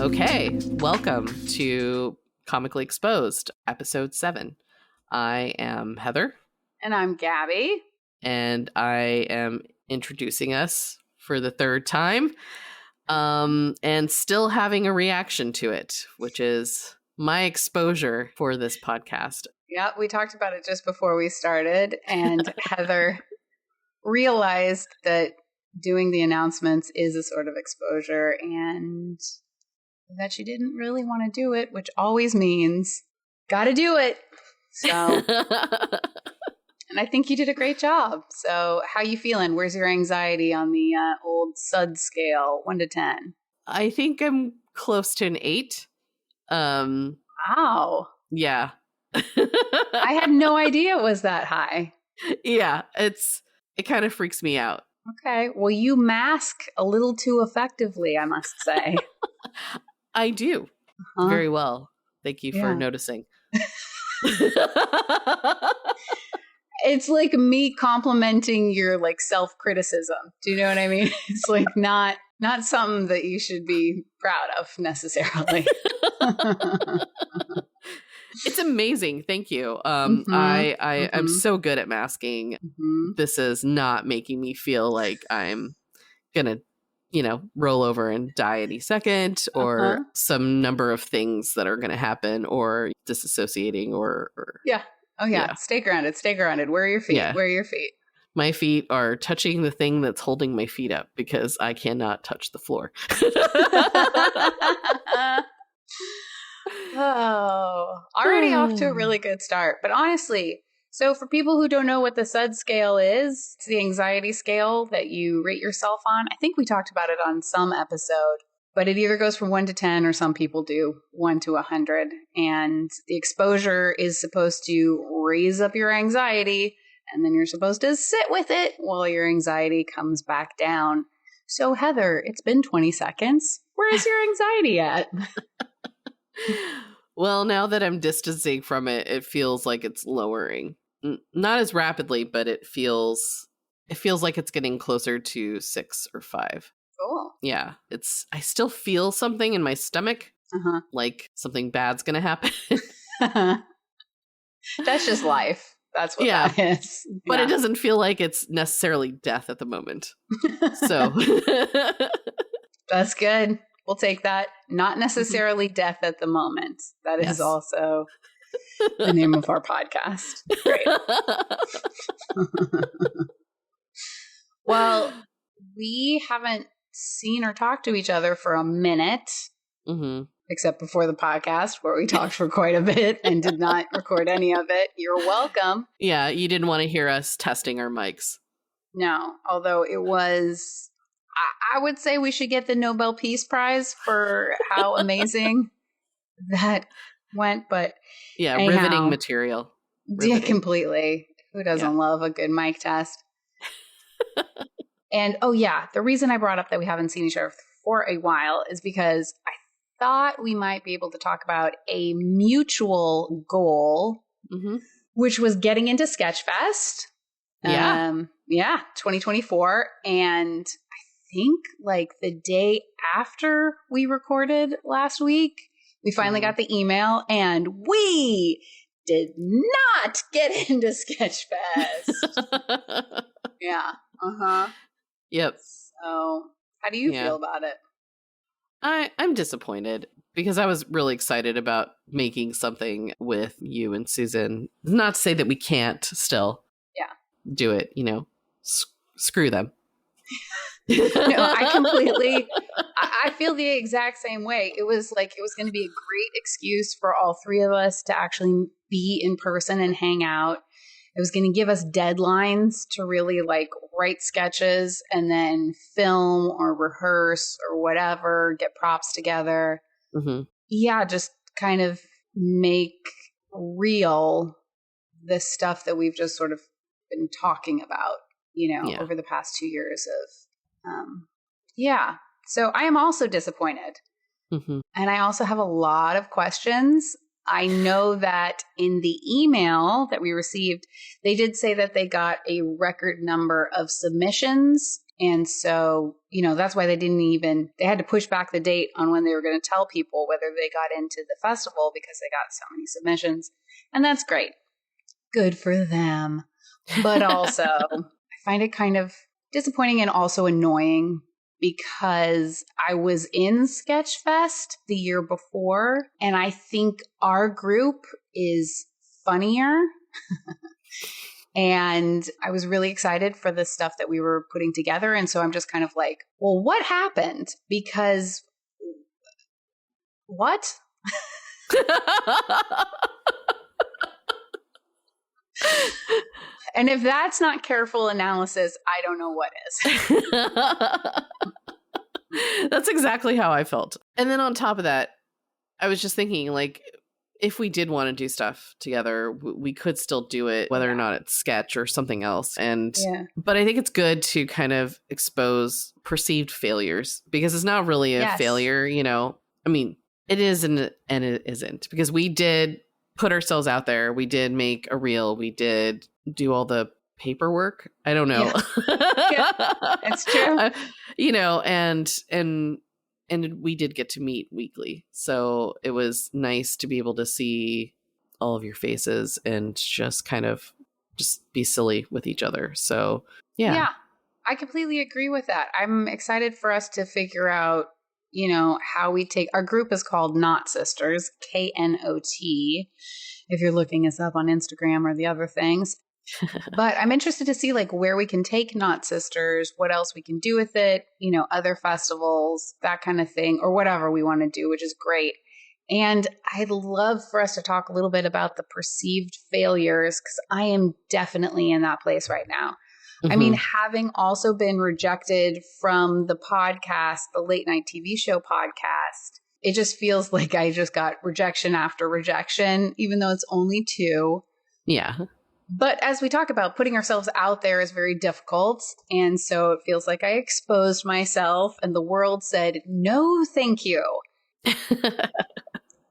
Okay, welcome to Comically Exposed, episode 7. I am Heather. And I'm Gabbie. And I am introducing us for the third time, and still having a reaction to it, which is my exposure for this podcast. Yeah, we talked about it just before we started, and Heather realized that doing the announcements is a sort of exposure, and that she didn't really want to do it, which always means gotta do it. So, and I think you did a great job. So, how you feeling? Where's your anxiety on the old SUDS scale, 1 to 10? I think I'm close to an 8. Wow. Yeah. I had no idea it was that high. Yeah, it kind of freaks me out. Okay. Well, you mask a little too effectively, I must say. I do. Very well. Thank you for noticing. It's like me complimenting your self-criticism. Do you know what I mean? It's not something that you should be proud of necessarily. It's amazing. Thank you. I'm so good at masking. This is not making me feel like I'm gonna, roll over and die any second, or some number of things that are gonna happen, or disassociating, or yeah. Oh yeah. Stay grounded. Stay grounded. Where are your feet? Yeah. Where are your feet? My feet are touching the thing that's holding my feet up because I cannot touch the floor. Oh, already off to a really good start. But honestly, so for people who don't know what the SUDS scale is, it's the anxiety scale that you rate yourself on. I think we talked about it on some episode, but it either goes from 1 to 10 or some people do 1 to 100. And the exposure is supposed to raise up your anxiety, and then you're supposed to sit with it while your anxiety comes back down. So Heather, it's been 20 seconds. Where is your anxiety at? Well, now that I'm distancing from it, it feels like it's lowering. Not as rapidly, but it feels like it's getting closer to 6 or 5. Cool. Yeah, I still feel something in my stomach, like something bad's gonna happen. That's just life. That's what that is. But it doesn't feel like it's necessarily death at the moment. So that's good. We'll take that. Not necessarily death at the moment. That is also the name of our podcast. Great. Well, we haven't seen or talked to each other for a minute, except before the podcast where we talked for quite a bit and did not record any of it. You're welcome. Yeah, you didn't want to hear us testing our mics. No, although it was... I would say we should get the Nobel Peace Prize for how amazing that went, but anyhow, riveting material. Yeah, completely. Who doesn't love a good mic test? And the reason I brought up that we haven't seen each other for a while is because I thought we might be able to talk about a mutual goal, which was getting into Sketchfest. 2024. And I think the day after we recorded last week, we finally got the email and we did not get into Sketchfest. Yeah. Yep. So how do you feel about it? I'm disappointed because I was really excited about making something with you and Susan. Not to say that we can't still do it, screw them. No, I feel the exact same way. It was going to be a great excuse for all three of us to actually be in person and hang out. It was going to give us deadlines to really write sketches and then film or rehearse or whatever, get props together. Yeah, just kind of make real the stuff that we've just sort of been talking about, over the past 2 years of, So I am also disappointed. And I also have a lot of questions. I know that in the email that we received, they did say that they got a record number of submissions And so, that's why they had to push back the date on when they were going to tell people whether they got into the festival because they got so many submissions. And that's great. Good for them. But also, I find it kind of disappointing and also annoying because I was in Sketchfest the year before, and I think our group is funnier. And I was really excited for the stuff that we were putting together. And so I'm just kind of like, well, what happened? Because what? And if that's not careful analysis, I don't know what is. That's exactly how I felt. And then on top of that, I was just thinking, like, if we did want to do stuff together, we could still do it, whether or not it's sketch or something else. And but I think it's good to kind of expose perceived failures, because it's not really a failure, I mean, it is and it isn't, because we did put ourselves out there. We did make a reel. We did do all the paperwork. I don't know. Yeah, it's true. And we did get to meet weekly. So it was nice to be able to see all of your faces and just kind of just be silly with each other. So, yeah. Yeah, I completely agree with that. I'm excited for us to figure out, how we take, our group is called Knot Sisters, KNOT, if you're looking us up on Instagram or the other things. But I'm interested to see like where we can take Knot Sisters, what else we can do with it, other festivals, that kind of thing, or whatever we want to do, which is great. And I'd love for us to talk a little bit about the perceived failures, because I am definitely in that place right now. Mm-hmm. I mean, having also been rejected from the podcast, the late night TV show podcast, it just feels like I just got rejection after rejection, even though it's only 2. Yeah. But as we talk about, putting ourselves out there is very difficult. And so it feels like I exposed myself and the world said, no, thank you.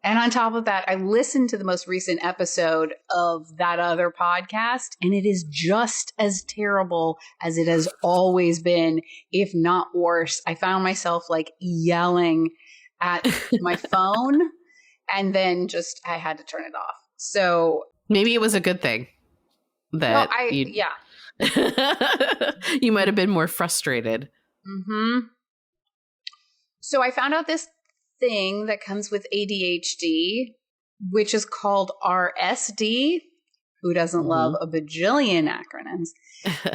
And on top of that, I listened to the most recent episode of that other podcast, and it is just as terrible as it has always been, if not worse. I found myself like yelling at my phone, and then I had to turn it off. So maybe it was a good thing. That you might have been more frustrated. Mm-hmm. So I found out this thing that comes with ADHD, which is called RSD. Who doesn't love a bajillion acronyms?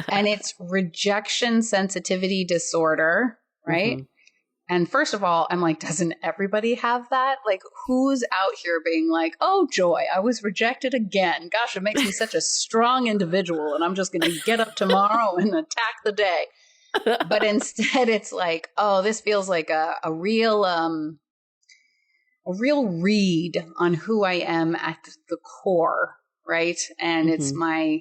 And it's rejection sensitivity disorder, right? Mm-hmm. And first of all, I'm like, doesn't everybody have that? Like, who's out here being like, oh, joy, I was rejected again. Gosh, it makes me such a strong individual, and I'm just going to get up tomorrow and attack the day. But instead, it's like, oh, this feels like a real read on who I am at the core, right? And it's my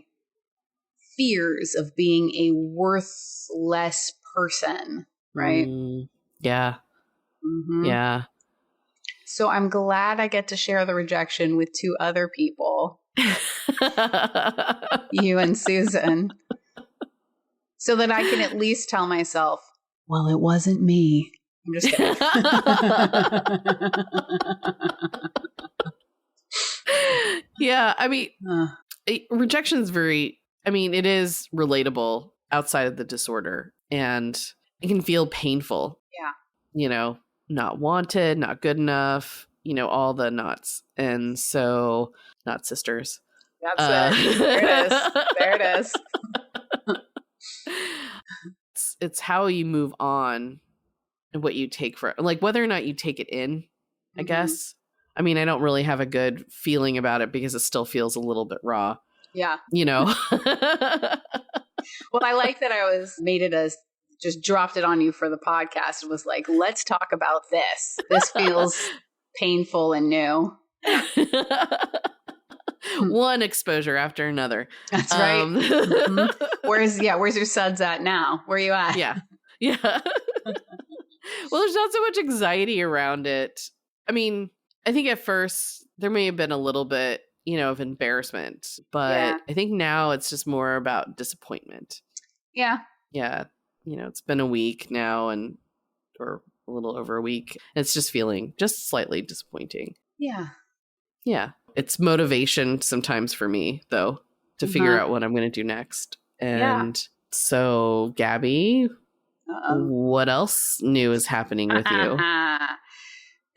fears of being a worthless person, right? Yeah. Mm-hmm. Yeah. So I'm glad I get to share the rejection with 2 other people, you and Susan, so that I can at least tell myself, well, it wasn't me. I'm just kidding. Yeah. I mean, rejection is it is relatable outside of the disorder, and it can feel painful. Yeah. Not wanted, not good enough, all the knots. And so, Knot Sisters. That's it. There it is. It's how you move on and what you take for it. Like whether or not you take it in, I guess. I mean, I don't really have a good feeling about it because it still feels a little bit raw. Yeah. Well, I like that just dropped it on you for the podcast. It was like, let's talk about this. This feels painful and new. One exposure after another. That's right. Where's your SUDS at now? Where are you at? Yeah. Well, there's not so much anxiety around it. I mean, I think at first there may have been a little bit, of embarrassment, but I think now it's just more about disappointment. Yeah. Yeah. it's been a week now or a little over a week. It's just feeling just slightly disappointing. Yeah. Yeah. It's motivation sometimes for me, though, to figure out what I'm going to do next. And so, Gabbie, what else new is happening with you?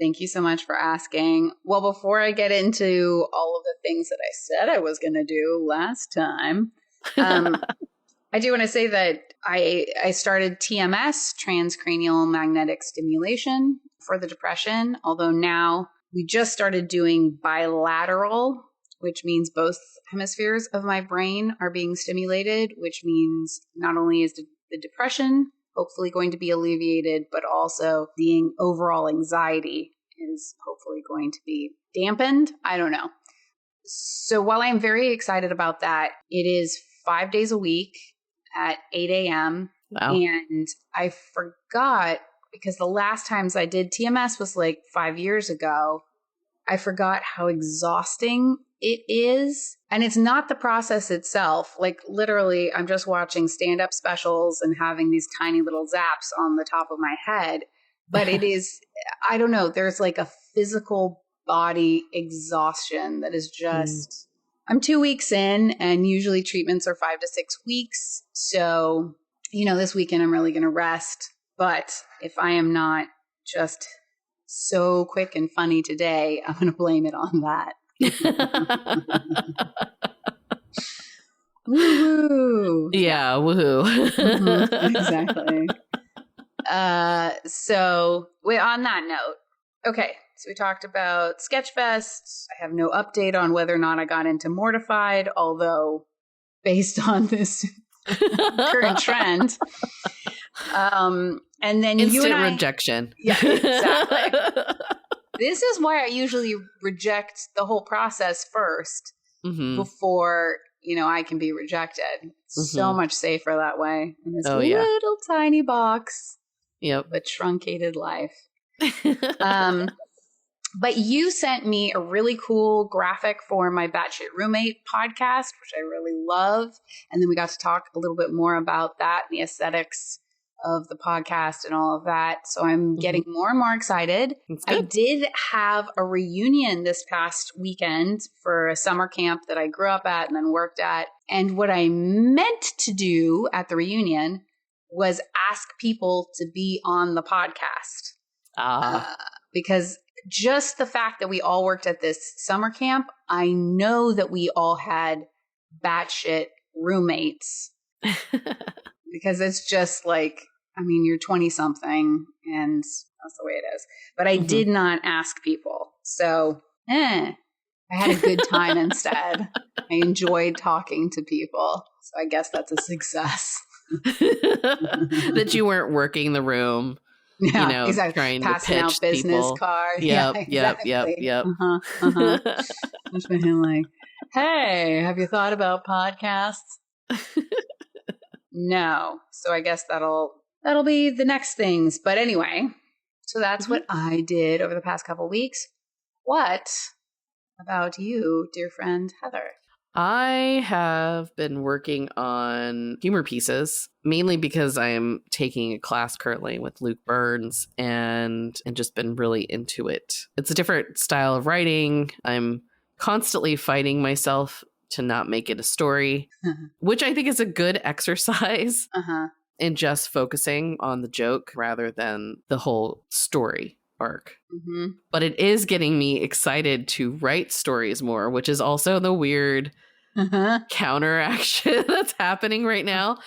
Thank you so much for asking. Well, before I get into all of the things that I said I was going to do last time, I do want to say that I started TMS, Transcranial Magnetic Stimulation, for the depression, although now we just started doing bilateral, which means both hemispheres of my brain are being stimulated, which means not only is the depression hopefully going to be alleviated, but also the overall anxiety is hopefully going to be dampened. I don't know. So while I'm very excited about that, it is 5 days a week at 8 a.m. Wow. And I forgot, because the last times I did TMS was like 5 years ago, I forgot how exhausting it is. And it's not the process itself. Like literally, I'm just watching stand-up specials and having these tiny little zaps on the top of my head. But it is, I don't know, there's like a physical body exhaustion that is just, I'm 2 weeks in, and usually treatments are 5 to 6 weeks. So, this weekend I'm really going to rest. But if I am not just so quick and funny today, I'm going to blame it on that. Woo-hoo. Yeah, woohoo. Exactly. So wait, on that note, okay, so we talked about Sketchfest. I have no update on whether or not I got into Mortified, although based on this current trend. And then instant you and I, rejection. Yeah, exactly. This is why I usually reject the whole process first before, I can be rejected. It's so much safer that way. In this little tiny box. Yep. Of a truncated life. But you sent me a really cool graphic for my Batshit Roommate podcast, which I really love. And then we got to talk a little bit more about that and the aesthetics of the podcast and all of that. So I'm getting more and more excited. I did have a reunion this past weekend for a summer camp that I grew up at and then worked at. And what I meant to do at the reunion was ask people to be on the podcast. Because just the fact that we all worked at this summer camp, I know that we all had batshit roommates. Because it's just like, you're 20 something and that's the way it is. But I did not ask people. So, I had a good time instead. I enjoyed talking to people. So I guess that's a success. That you weren't working the room. Yeah, exactly. Trying passing to pitch out business people. cards. Yep, yeah, exactly. yep. Just been like, hey, have you thought about podcasts? No. So I guess that'll be the next things. But anyway, so that's what I did over the past couple of weeks. What about you, dear friend Heather? I have been working on humor pieces, mainly because I am taking a class currently with Luke Burns and just been really into it. It's a different style of writing. I'm constantly fighting myself to not make it a story, which I think is a good exercise in just focusing on the joke rather than the whole story arc. But it is getting me excited to write stories more, which is also the weird counteraction that's happening right now.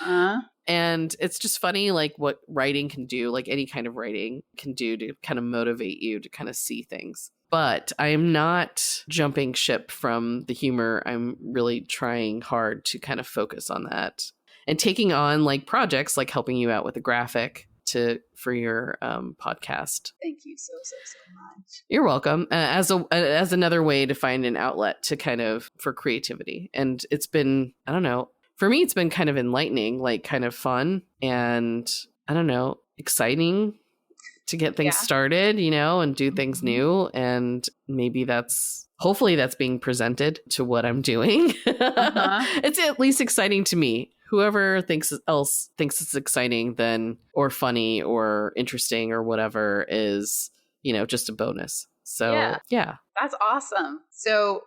And it's just funny, like what writing can do, like any kind of writing can do to kind of motivate you to kind of see things. But I am not jumping ship from the humor. I'm really trying hard to kind of focus on that and taking on like projects like helping you out with a graphic for your podcast. Thank you so much. You're welcome. As another way to find an outlet to kind of for creativity. And it's been, I don't know, for me, it's been kind of enlightening, like kind of fun and I don't know, exciting to get things started, and do things new. And maybe hopefully that's being presented to what I'm doing. It's at least exciting to me. whoever thinks it's exciting then, or funny or interesting or whatever, is, just a bonus. So yeah. That's awesome. So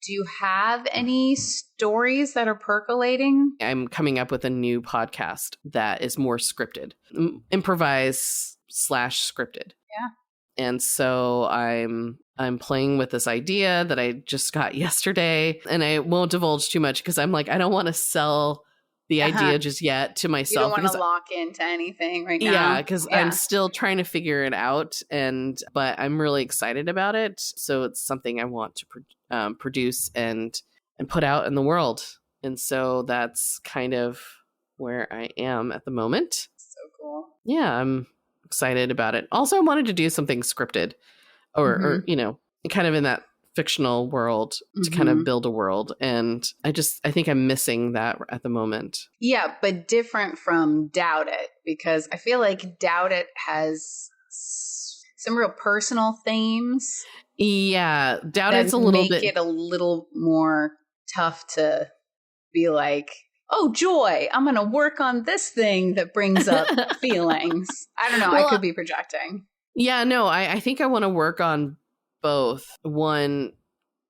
do you have any stories that are percolating? I'm coming up with a new podcast that is more scripted, improvise / scripted. Yeah. And so I'm playing with this idea that I just got yesterday, and I won't divulge too much because I'm like, I don't want to sell the idea just yet to myself. You don't want to lock into anything right now. Yeah, because I'm still trying to figure it out, but I'm really excited about it. So it's something I want to produce and put out in the world. And so that's kind of where I am at the moment. So cool. Yeah, I'm excited about it. Also, I wanted to do something scripted or kind of in that fictional world to kind of build a world. And I think I'm missing that at the moment. Yeah, but different from Doubt It, because I feel like Doubt It has some real personal themes. Yeah, Doubt It's a little bit. Make it a little more tough to be like, oh, joy, I'm going to work on this thing that brings up feelings. I don't know. Well, I could be projecting. Yeah, no, I think I want to work on both. One,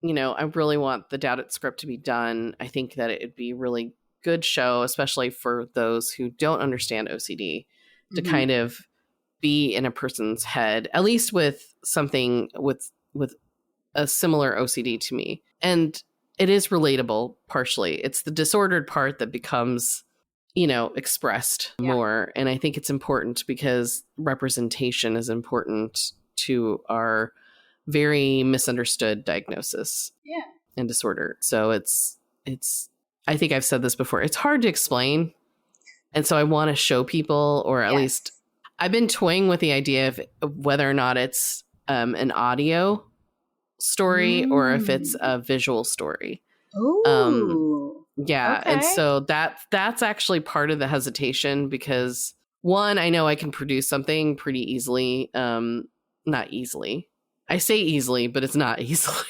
I really want the Doubt It script to be done. I think that it'd be a really good show, especially for those who don't understand OCD, to kind of be in a person's head, at least with something with a similar OCD to me. And it is relatable partially. It's the disordered part that becomes, expressed more. And I think it's important because representation is important to our very misunderstood diagnosis and disorder. So it's, I think I've said this before, it's hard to explain. And so I want to show people, or at least I've been toying with the idea of whether or not it's an audio story or if it's a visual story. Ooh. Yeah. Okay. And so that's actually part of the hesitation because, one, I know I can produce something pretty easily. Not easily. I say easily, but it's not easily.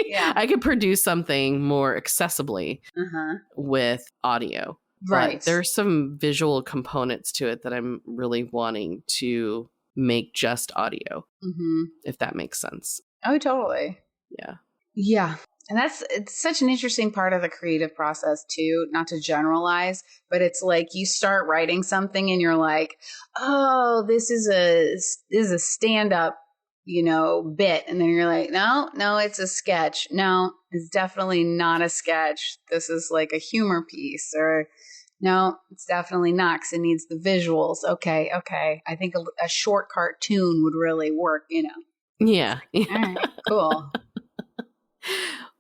Yeah. I could produce something more accessibly with audio. Right. But there's some visual components to it that I'm really wanting to make just audio, if that makes sense. Oh, totally. Yeah. Yeah. And it's such an interesting part of the creative process too, not to generalize, but it's like you start writing something and you're like, oh, this is a stand-up, bit. And then you're like, no, it's a sketch. No, it's definitely not a sketch. This is like a humor piece. Or no, it's definitely not because it needs the visuals. Okay. I think a short cartoon would really work, Yeah. All right, cool.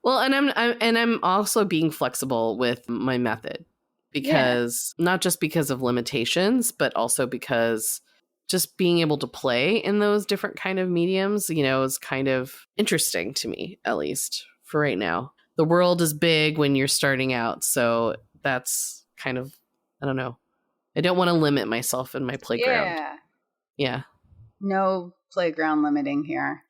Well, and I'm also being flexible with my method because not just because of limitations, but also because just being able to play in those different kind of mediums, is kind of interesting to me, at least for right now. The world is big when you're starting out. So that's kind of, I don't know. I don't want to limit myself in my playground. Yeah. No playground limiting here.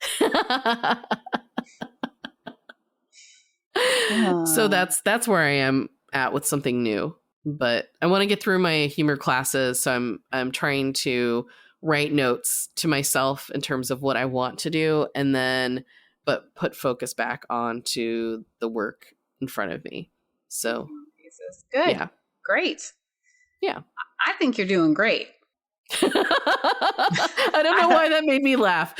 So that's where I am at with something new. But I want to get through my humor classes. So I'm trying to write notes to myself in terms of what I want to do, and then put focus back onto the work in front of me. So good. Yeah. Great. Yeah. I think you're doing great. I don't know why that made me laugh.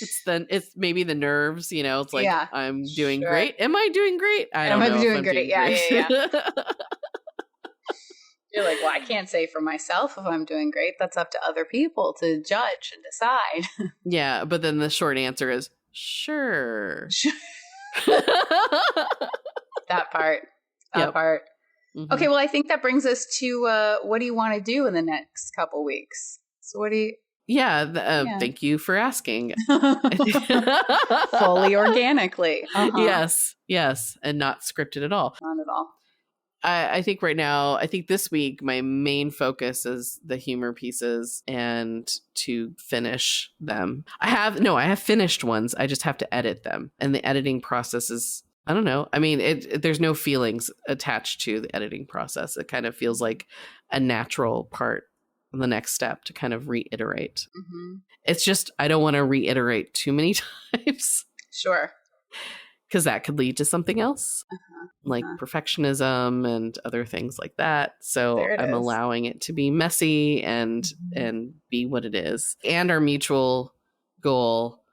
It's maybe the nerves, it's like, I'm doing great. Am I doing great? I don't know. Am I doing great? Yeah. You're like, well, I can't say for myself if I'm doing great. That's up to other people to judge and decide. Yeah. But then the short answer is sure. That part. Mm-hmm. Okay. Well, I think that brings us to, what do you want to do in the next couple weeks? So what do you... Thank you for asking. Fully organically. Yes. And not scripted at all. Not at all. I think right now, this week, my main focus is the humor pieces and to finish them. I have finished ones. I just have to edit them. And the editing process is I don't know. I mean, there's no feelings attached to the editing process. It kind of feels like a natural part, the next step to kind of reiterate. Mm-hmm. It's just, I don't want to reiterate too many times. Sure. Because that could lead to something else, like perfectionism and other things like that. So I'm allowing it to be messy and be what it is. And our mutual goal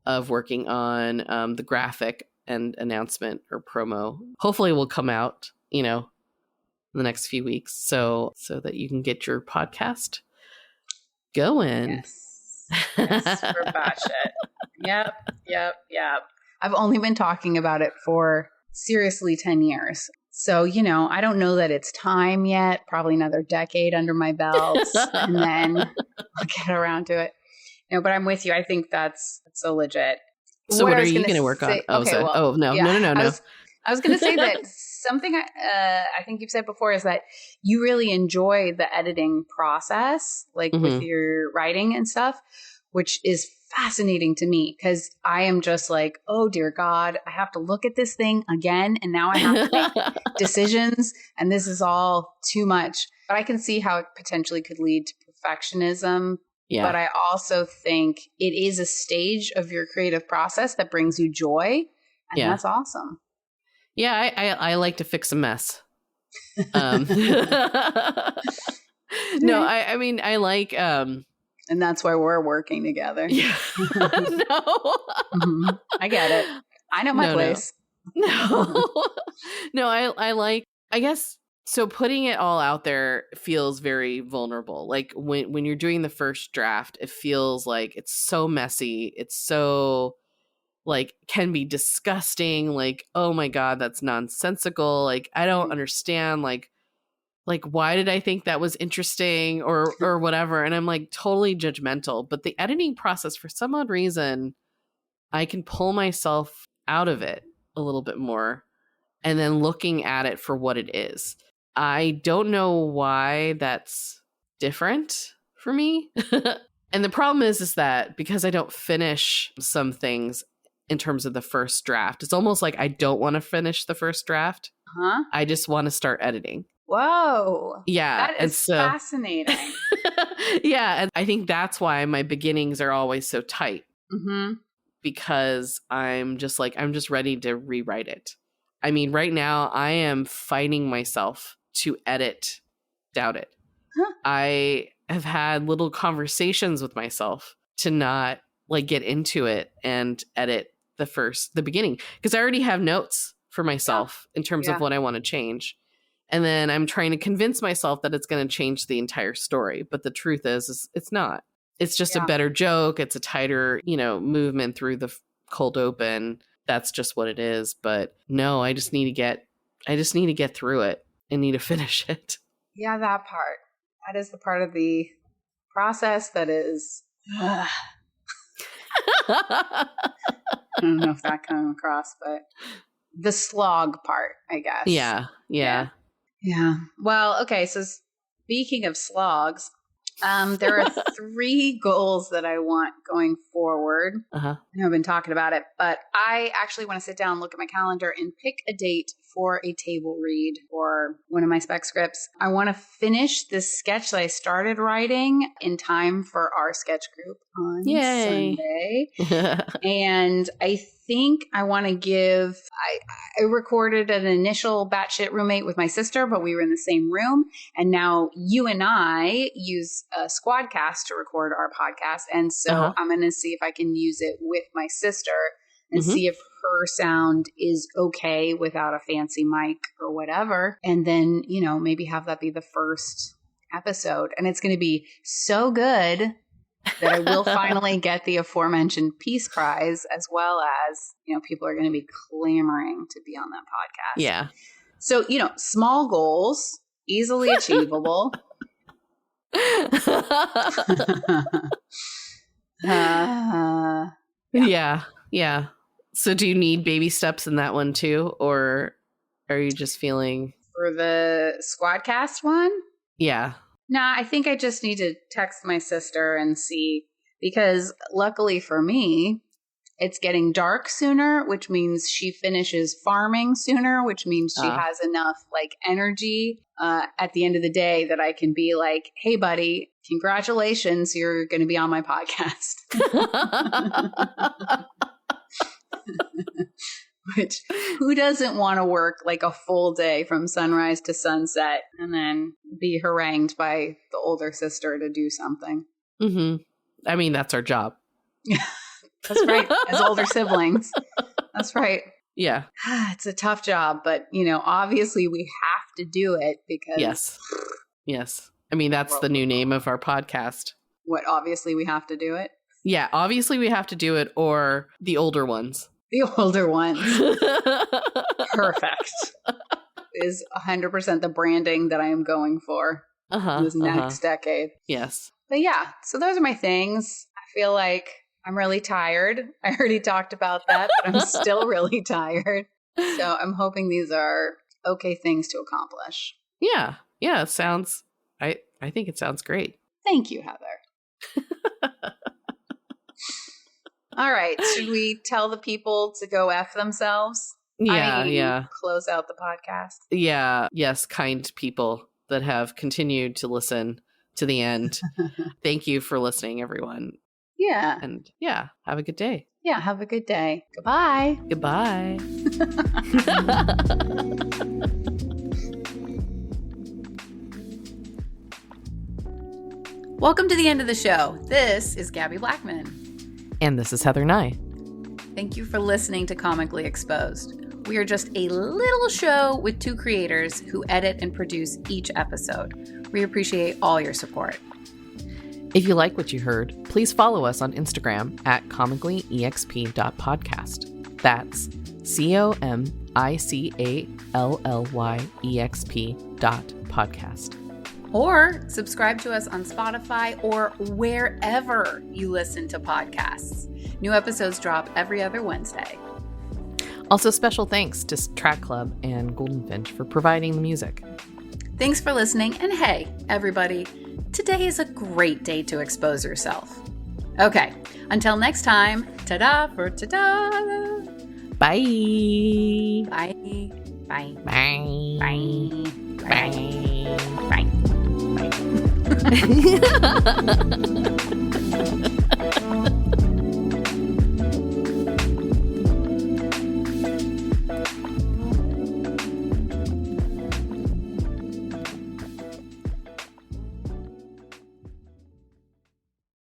of working on the graphic and announcement or promo hopefully will come out, in the next few weeks. So that you can get your podcast going. Yes, for Batshit. Yep. I've only been talking about it for seriously 10 years. So, I don't know that it's time yet, probably another decade under my belt, and then I'll get around to it. But I'm with you. I think that's so legit. So what are you going to work on? No. I was going to say that something I think you've said before is that you really enjoy the editing process, like with your writing and stuff, which is fascinating to me because I am just like, oh dear God, I have to look at this thing again. And now I have to make decisions. And this is all too much. But I can see how it potentially could lead to perfectionism. Yeah. But I also think it is a stage of your creative process that brings you joy. And that's awesome. Yeah, I like to fix a mess. No, I mean, I like... and that's why we're working together. Yeah. No. I get it. I know my place. No, I like, I guess, so putting it all out there feels very vulnerable. Like when you're doing the first draft, it feels like it's so messy. It's so like can be disgusting. Like, oh my God, that's nonsensical. Like, I don't understand. Like, why did I think that was interesting or whatever? And I'm like totally judgmental. But the editing process, for some odd reason, I can pull myself out of it a little bit more and then looking at it for what it is. I don't know why that's different for me. And the problem is that because I don't finish some things in terms of the first draft, it's almost like I don't want to finish the first draft. I just want to start editing. Whoa. Yeah. That is fascinating. Yeah. And I think that's why my beginnings are always so tight. Because I'm just ready to rewrite it. I mean, right now I am fighting myself to edit Doubt It. I have had little conversations with myself to not like get into it and edit the beginning. Because I already have notes for myself in terms of what I want to change. And then I'm trying to convince myself that it's going to change the entire story. But the truth is it's not. It's just a better joke. It's a tighter, movement through the cold open. That's just what it is. But no, I just need to get through it. I need to finish it. Yeah, that part. That is the part of the process that is... I don't know if that came across, but the slog part, I guess. Yeah. Well, okay. So speaking of slogs, there are 3 goals that I want going forward. I know I've been talking about it, but I actually want to sit down, look at my calendar, and pick a date for a table read for one of my spec scripts. I want to finish this sketch that I started writing in time for our sketch group on Sunday. And I think I want to give... I recorded an initial batshit roommate with my sister, but we were in the same room. And now you and I use a Squadcast to record our podcast. And so I'm going to see if I can use it with my sister and see if her sound is okay without a fancy mic or whatever. And then, maybe have that be the first episode. And it's going to be so good that I will finally get the aforementioned Peace Prize, as well as, people are going to be clamoring to be on that podcast. Yeah. So, small goals, easily achievable. Yeah. So do you need baby steps in that one too? Or are you just feeling... For the Squadcast one? Yeah. Nah, I think I just need to text my sister and see, because luckily for me, it's getting dark sooner, which means she finishes farming sooner, which means she has enough like energy at the end of the day that I can be like, hey, buddy, congratulations, you're going to be on my podcast. Which, who doesn't want to work like a full day from sunrise to sunset and then be harangued by the older sister to do something? Mm-hmm. I mean, that's our job. That's right. As older siblings. That's right. Yeah. It's a tough job, but, you know, obviously we have to do it because... Yes. I mean, that's the new name of our podcast. What, obviously we have to do it? Yeah, obviously we have to do it, or the older ones. The older ones. Perfect. Is 100% the branding that I am going for this next decade. Yes. But yeah, so those are my things. I feel like I'm really tired. I already talked about that, but I'm still really tired. So I'm hoping these are okay things to accomplish. Yeah. Yeah, it sounds, I think it sounds great. Thank you, Heather. All right. Should we tell the people to go F themselves? Yeah. Close out the podcast. Yeah. Yes. Kind people that have continued to listen to the end. Thank you for listening, everyone. Yeah. And yeah, have a good day. Yeah. Have a good day. Goodbye. Goodbye. Welcome to the end of the show. This is Gabbie Blachman. And this is Heather Nye. Thank you for listening to Comically Exposed. We are just a little show with two creators who edit and produce each episode. We appreciate all your support. If you like what you heard, please follow us on Instagram at comicallyexp.podcast. That's comicallyexp.podcast. Or subscribe to us on Spotify or wherever you listen to podcasts. New episodes drop every other Wednesday. Also, special thanks to Track Club and Goldenfinch for providing the music. Thanks for listening. And hey, everybody, today is a great day to expose yourself. Okay, until next time, ta-da for ta-da. Bye. Bye. Bye. Bye. Bye. Bye. Bye. Bye.